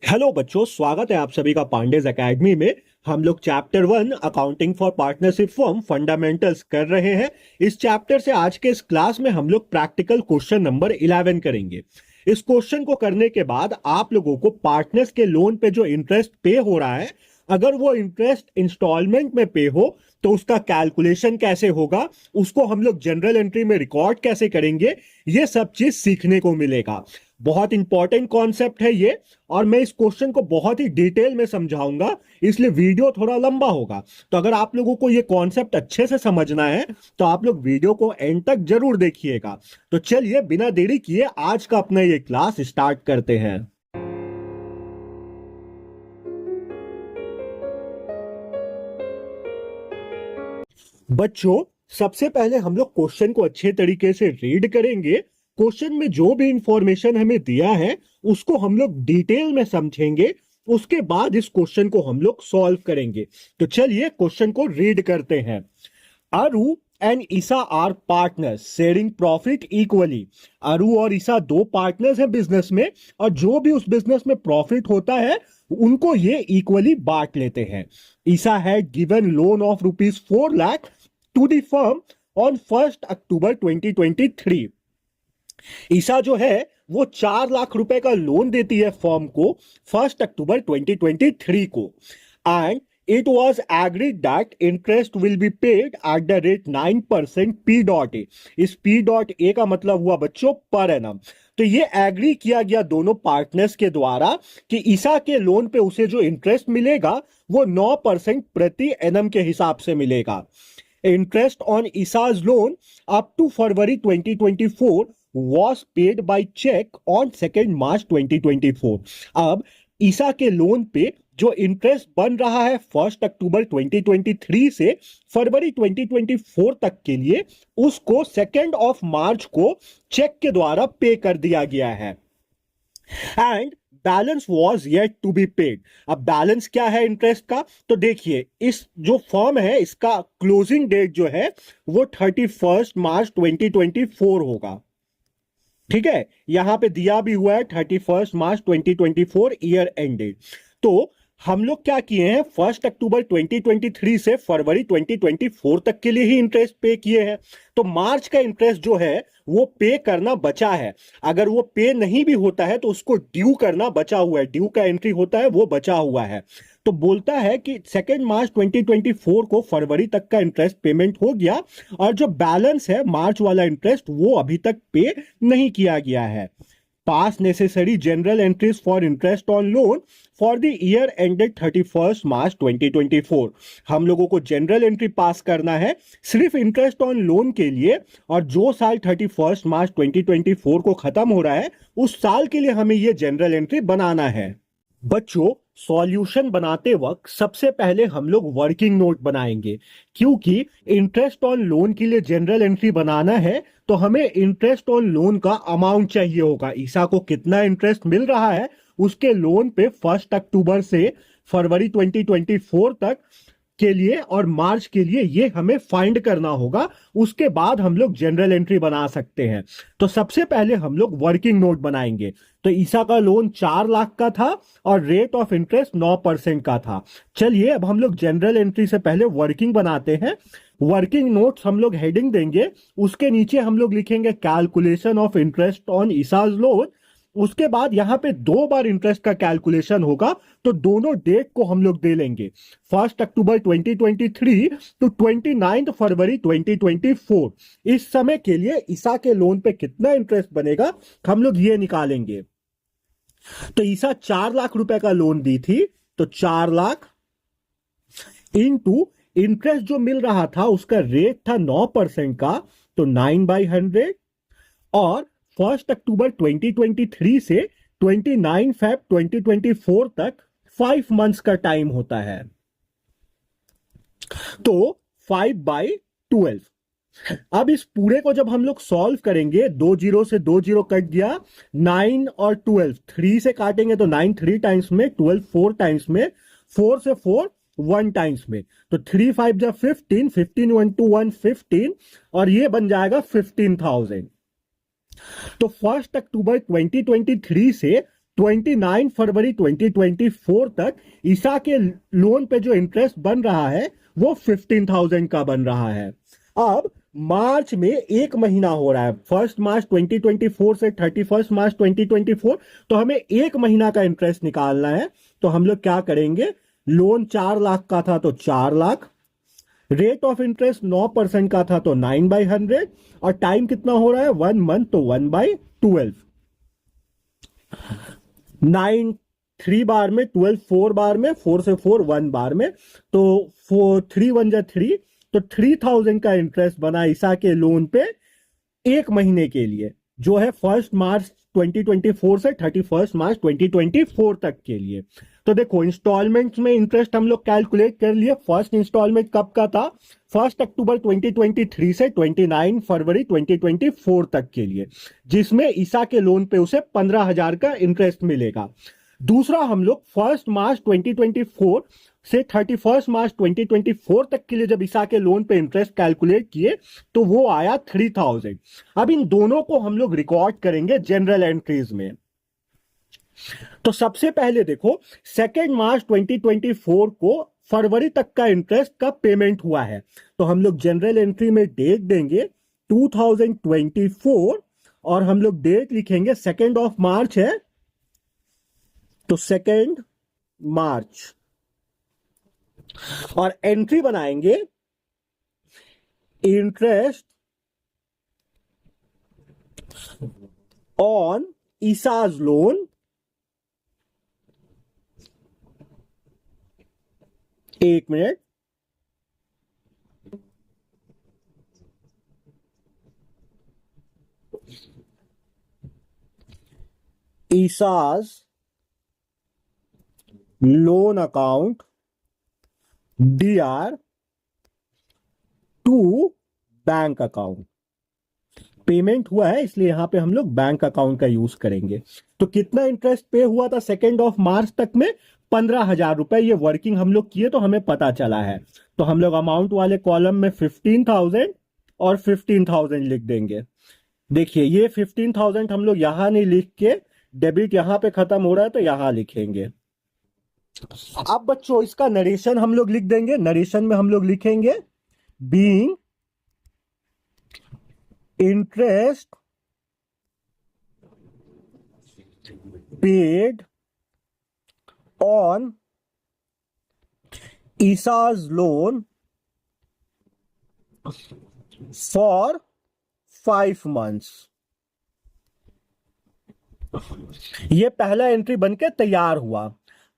Hello बच्चों, स्वागत है आप सभी का पांडेज एकेडमी में। हम लोग chapter 1 accounting for partnership firm fundamentals कर रहे हैं। इस चैप्टर से आज के इस क्लास में हम लोग प्रैक्टिकल क्वेश्चन नंबर 11 करेंगे। इस क्वेश्चन को करने के बाद आप लोगों को पार्टनर्स के लोन पे जो इंटरेस्ट पे हो रहा है, अगर वो इंटरेस्ट इंस्टॉलमेंट में पे हो तो उसका कैलकुलेशन कैसे होगा, उसको हम लोग जनरल एंट्री में रिकॉर्ड कैसे करेंगे, ये सब चीज सीखने को मिलेगा। बहुत इंपॉर्टेंट कॉन्सेप्ट है ये, और मैं इस क्वेश्चन को बहुत ही डिटेल में समझाऊंगा, इसलिए वीडियो थोड़ा लंबा होगा। तो अगर आप लोगों को ये कॉन्सेप्ट अच्छे से समझना है तो आप लोग वीडियो को एंड तक जरूर देखिएगा। तो चलिए बिना देरी किए आज का अपना ये क्लास स्टार्ट करते हैं। बच्चों, सबसे पहले हम लोग क्वेश्चन को अच्छे तरीके से रीड करेंगे। क्वेश्चन में जो भी इंफॉर्मेशन हमें दिया है उसको हम लोग डिटेल में समझेंगे। उसके बाद इस क्वेश्चन को हम लोग सॉल्व करेंगे। तो चलिए क्वेश्चन को रीड करते हैं। Aru and Isa are partners sharing profit equally. Aru और ईसा दो पार्टनर्स हैं बिजनेस में, और जो भी उस बिजनेस में प्रॉफिट होता है उनको ये इक्वली बांट लेते हैं। Isa had given loan of ₹4 lakh to the firm on 1 October 2023। Isa जो है वो 4 लाख रुपए का लोन देती है फर्म को 1 अक्टूबर 2023 को, and it was agreed that interest will be paid at the rate 9% P.A। इस P.A का मतलब हुआ बच्चों पर एनम। तो ये एग्री किया गया दोनों पार्टनर्स के द्वारा कि ईसा के लोन पे उसे जो इंटरेस्ट मिलेगा वो 9% प्रति एनम के हिसाब से मिलेगा। Interest on Isa's loan up to February 2024 was paid by check on 2 March 2024। अब ईसा के लोन पे जो इंटरेस्ट बन रहा है 1 अक्टूबर 2023 से फरवरी 2024 तक के लिए, उसको 2 मार्च को चेक के द्वारा पे कर दिया गया है। And balance was yet to be paid. अब बैलेंस क्या है इंटरेस्ट का, तो देखिए इस जो फर्म है इसका क्लोजिंग डेट जो है वो 31 मार्च 2024 होगा। ठीक है, यहां पे दिया भी हुआ है 31 मार्च 2024 ईयर एंडेड। तो हम लोग क्या किए हैं, 1 अक्टूबर 2023 से फरवरी 2024 तक के लिए ही इंटरेस्ट पे किए हैं। तो मार्च का इंटरेस्ट जो है वो पे करना बचा है। अगर वो पे नहीं भी होता है तो उसको ड्यू करना बचा हुआ है, ड्यू का एंट्री होता है वो बचा हुआ है। तो बोलता है कि 2 मार्च 2024 को फरवरी तक का इंटरेस्ट पेमेंट हो गया, और जो बैलेंस है मार्च वाला इंटरेस्ट वो अभी तक पे नहीं किया गया है। पास necessary general entries for interest on loan for the year ended 31 मार्च 2024। हम लोगों को जनरल एंट्री पास करना है सिर्फ इंटरेस्ट ऑन लोन के लिए, और जो साल 31 मार्च 2024 को खत्म हो रहा है उस साल के लिए हमें यह जनरल एंट्री बनाना है। बच्चों, सॉल्यूशन बनाते वक्त सबसे पहले हम लोग वर्किंग नोट बनाएंगे, क्योंकि इंटरेस्ट ऑन लोन के लिए जनरल एंट्री बनाना है तो हमें इंटरेस्ट ऑन लोन का अमाउंट चाहिए होगा। ईसा को कितना इंटरेस्ट मिल रहा है उसके लोन पे 1 अक्टूबर से फरवरी 2024 तक के लिए और मार्च के लिए ये हमें फाइंड करना होगा। उसके बाद हम लोग जनरल एंट्री बना सकते हैं। तो सबसे पहले हम लोग वर्किंग नोट बनाएंगे। तो ईसा का लोन 4 लाख का था और रेट ऑफ इंटरेस्ट 9% का था। चलिए अब हम लोग जनरल एंट्री से पहले वर्किंग बनाते हैं। वर्किंग नोट्स हम लोग हेडिंग देंगे, उसके नीचे हम लोग लिखेंगे calculation of interest on Isa's loan. उसके बाद यहां पे 2 बार इंटरेस्ट का कैलकुलेशन होगा, तो दोनों डेट को हम लोग दे लेंगे, 1 अक्टूबर 2023 टू 29 फरवरी 2024। इस समय के लिए ईसा के लोन पे कितना इंटरेस्ट बनेगा हम लोग ये निकालेंगे। तो ईसा 4 लाख रुपए का लोन दी थी, तो 4 लाख इनटू इंटरेस्ट जो मिल रहा था उसका रेट था 9% का, तो 9/100, और 1 अक्टूबर 2023 से 29 फरवरी 2024 तक 5 मंथ्स का टाइम होता है, तो 5/12। अब इस पूरे को जब हम लोग सॉल्व करेंगे, 2 जीरो से 2 जीरो कट गया, 9 और 12 3 से काटेंगे तो 9 3 टाइम्स में, 12 4 टाइम्स में, 4 से 4 1 टाइम्स में, तो 3 5 जा 15, 15 1 2 1 15, और ये बन जाएगा 15,000। तो 1 अक्टूबर 2023 से 29 फरवरी 2024 तक ईसा के लोन पे जो इंटरेस्ट बन रहा है वो 15,000 का बन रहा है। अब मार्च में एक महीना हो रहा है, 1 मार्च 2024 से 31 मार्च 2024, तो हमें एक महीना का इंटरेस्ट निकालना है। तो हम लोग क्या करेंगे, लोन 4 लाख का था तो 4 लाख, रेट ऑफ इंटरेस्ट 9% का था तो 9/100, और टाइम कितना हो रहा है 1 मंथ, तो 1/12। 9 3 बार में, 12 4 बार में, 4 से 4 1 बार में, तो 4 3 1 जा 3, तो 3,000 का इंटरेस्ट बना ईसा के लोन पे एक महीने के लिए, जो है 1 मार्च 2024 से 31 मार्च 2024 तक के लिए। तो देखो इंस्टॉलमेंट्स में इंटरेस्ट हम लोग कैलकुलेट कर लिए। फर्स्ट इंस्टॉलमेंट कब का था, 1 अक्टूबर 2023 से 29 फरवरी 2024 तक के लिए, जिसमें ईसा के लोन पे उसे 15,000 का इंटरेस्ट मिलेगा। दूसरा हम लोग 1 मार्च 2024 से 31 मार्च 2024 तक के लिए जब ईसा के लोन पे इंटरेस्ट कैलकुलेट किए तो वो आया 3,000। अब इन दोनों को हम लोग रिकॉर्ड करेंगे जनरल एंट्रीज में। तो सबसे पहले देखो 2 मार्च 2024 को फरवरी तक का इंटरेस्ट का पेमेंट हुआ है, तो हम लोग जनरल एंट्री में डेट देंगे 2024, और हम लोग डेट लिखेंगे 2 मार्च है, तो 2 मार्च, और एंट्री बनाएंगे इंटरेस्ट ऑन ईसाज लोन, एक minute, Isa's loan account DR to bank account. Payment हुआ है इसलिए यहां पे हम लोग बैंक अकाउंट का यूज करेंगे। तो कितना इंटरेस्ट पे हुआ था 2 मार्च तक में, 15,000 रुपए। ये वर्किंग हम लोग किए तो हमें पता चला है, तो हम लोग अमाउंट वाले कॉलम में 15,000 और 15,000 लिख देंगे। देखिए ये 15,000 हम लोग यहां नहीं लिख के, डेबिट यहां पे खत्म हो रहा है तो यहां लिखेंगे। अब बच्चों इसका नरेशन हम लोग लिख देंगे। नरेशन में हम लोग लिखेंगे being interest paid on Isa's loan for 5 months. ये पहला एंट्री बनके तैयार हुआ।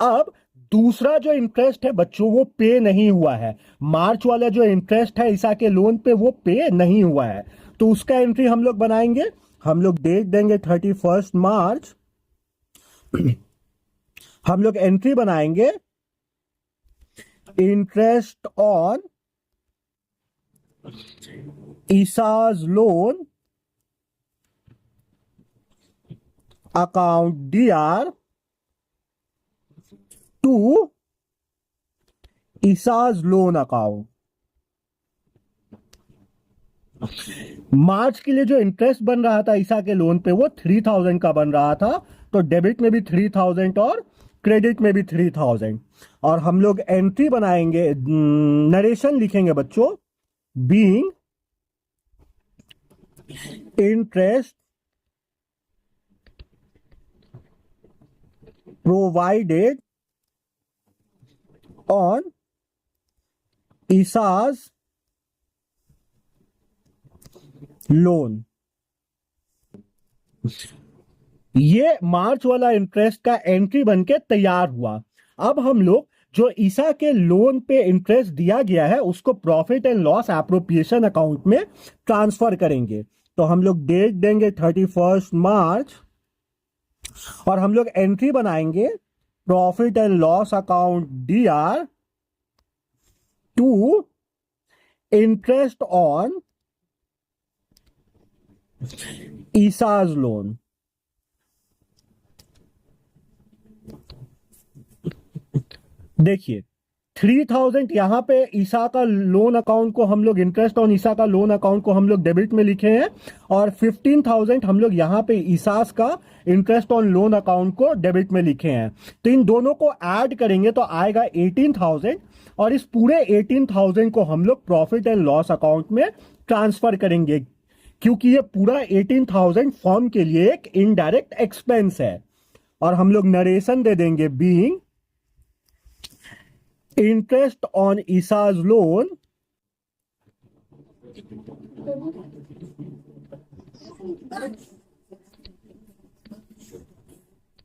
अब दूसरा जो इंटरेस्ट है बच्चों वो पे नहीं हुआ है। मार्च वाला जो इंटरेस्ट है ईसा के लोन पे वो पे नहीं हुआ है, तो उसका एंट्री हम लोग बनाएंगे। हम लोग डेट देंगे 31 मार्च। हम लोग एंट्री बनाएंगे interest on Isa's loan account DR to Isa's loan account. March के लिए जो इंटरेस्ट बन रहा था ईसा के लोन पे वो 3,000 का बन रहा था, तो डेबिट में भी 3,000 और क्रेडिट में भी 3,000। और हम लोग एंट्री बनाएंगे, नरेशन लिखेंगे बच्चों, being interest provided on Isa's loan. ये मार्च वाला इंटरेस्ट का एंट्री बनके तैयार हुआ। अब हम लोग जो ईसा के लोन पे इंटरेस्ट दिया गया है उसको profit and loss appropriation account में ट्रांसफर करेंगे। तो हम लोग डेट देंगे 31 मार्च, और हम लोग एंट्री बनाएंगे profit and loss account DR to interest on Isa's loan. देखिए 3000 यहाँ पे ईसा का लोन अकाउंट को हम लोग इंटरेस्ट ऑन ईसा का लोन अकाउंट को हम लोग डेबिट में लिखे हैं, और 15,000 हम लोग यहाँ पे ईसास का इंटरेस्ट ऑन लोन अकाउंट को डेबिट में लिखे हैं। तो इन दोनों को ऐड करेंगे तो आएगा 18,000, और इस पूरे 18,000 को हम लोग प्रॉफिट एंड लॉस अकाउंट में ट्रांसफर करेंगे, क्योंकि ये पूरा 18,000 फॉर्म के लिए एक इनडायरेक्ट एक्सपेंस है। और हम लोग नरेशन दे देंगे being interest on Isa's loan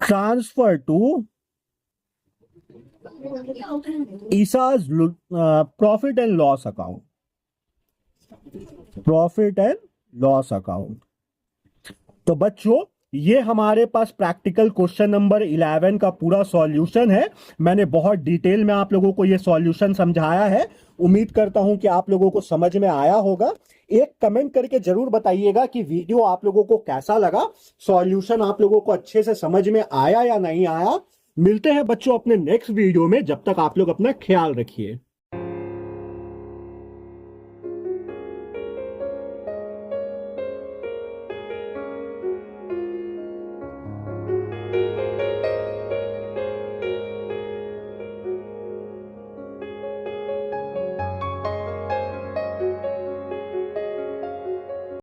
transfer to Isa's profit and loss account. Profit and loss account. तो बच्चों, ये हमारे पास प्रैक्टिकल क्वेश्चन नंबर 11 का पूरा सॉल्यूशन है। मैंने बहुत डिटेल में आप लोगों को ये सॉल्यूशन समझाया है। उम्मीद करता हूं कि आप लोगों को समझ में आया होगा। एक कमेंट करके जरूर बताइएगा कि वीडियो आप लोगों को कैसा लगा, सॉल्यूशन आप लोगों को अच्छे से समझ में आया या नहीं आया। मिलते हैं बच्चों अपने नेक्स्ट वीडियो में, जब तक आप लोग अपना ख्याल रखिए।